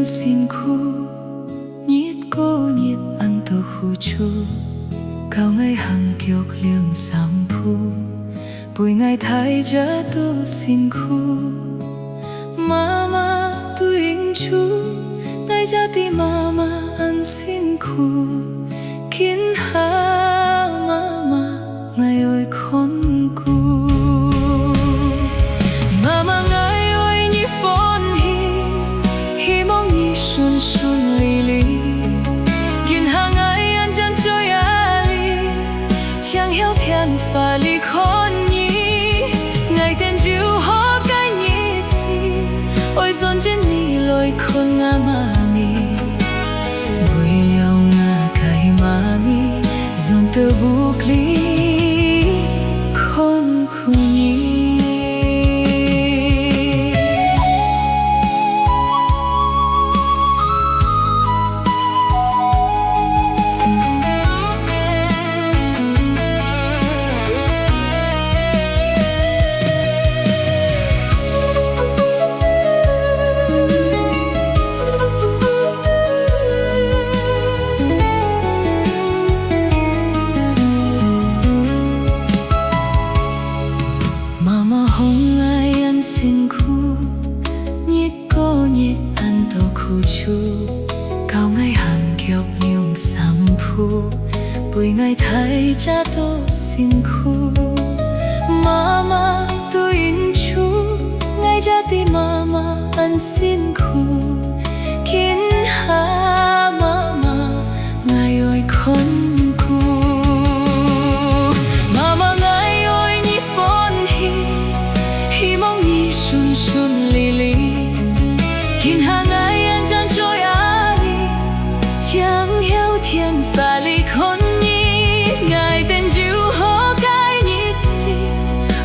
xin khu nhiệt cô nhiệt ăn tô khu chu cao ngày hàng kiok liêng sam phu bùi ngày thay cha tô xin khu mama tu ing chu ngày cha ti mama ăn xin khu kín ha mama ngày ơi khôn cu mama ngày ơi nhị phone hi mong nhị xuân xuân li li kín ha ngày ăn chân chơi ali chẳng hiểu thiên pha li khôn nhị ngày tên chiều hóp cái nhị chi ôi dồn trên nhị lối khôn ngã mà mi bùi liao ngã cái mà mi dồn từ buộc li khôn khu nhị hôm nay ăn xin khu nhiệt cô nhiệt ăn tô khu chu cao ngày hàng kiok liêng sam phu bùi ngày thay cha tô xin khu mama tu in chu ngày cha ti mama ăn xin khu kín ha mama ngày ơi khôn xuân xuân li li kín hàng ngày anh chẳng trôi ali chẳng hiểu thiên pha li khôn nhi ngài tên chiều hó cái nhị chi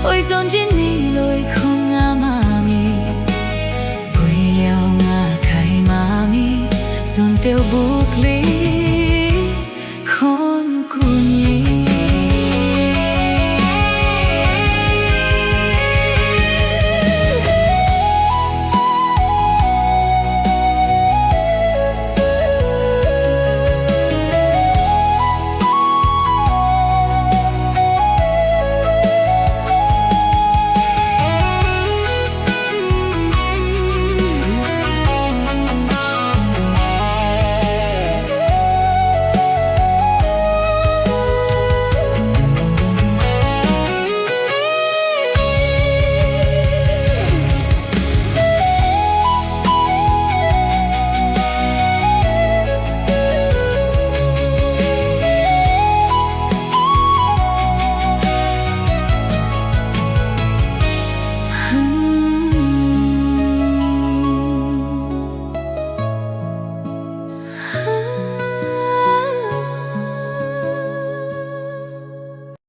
ôi dồn trên ni lối không ngã mà mi bùi liao ngã cái mà mi dồn tiêu bu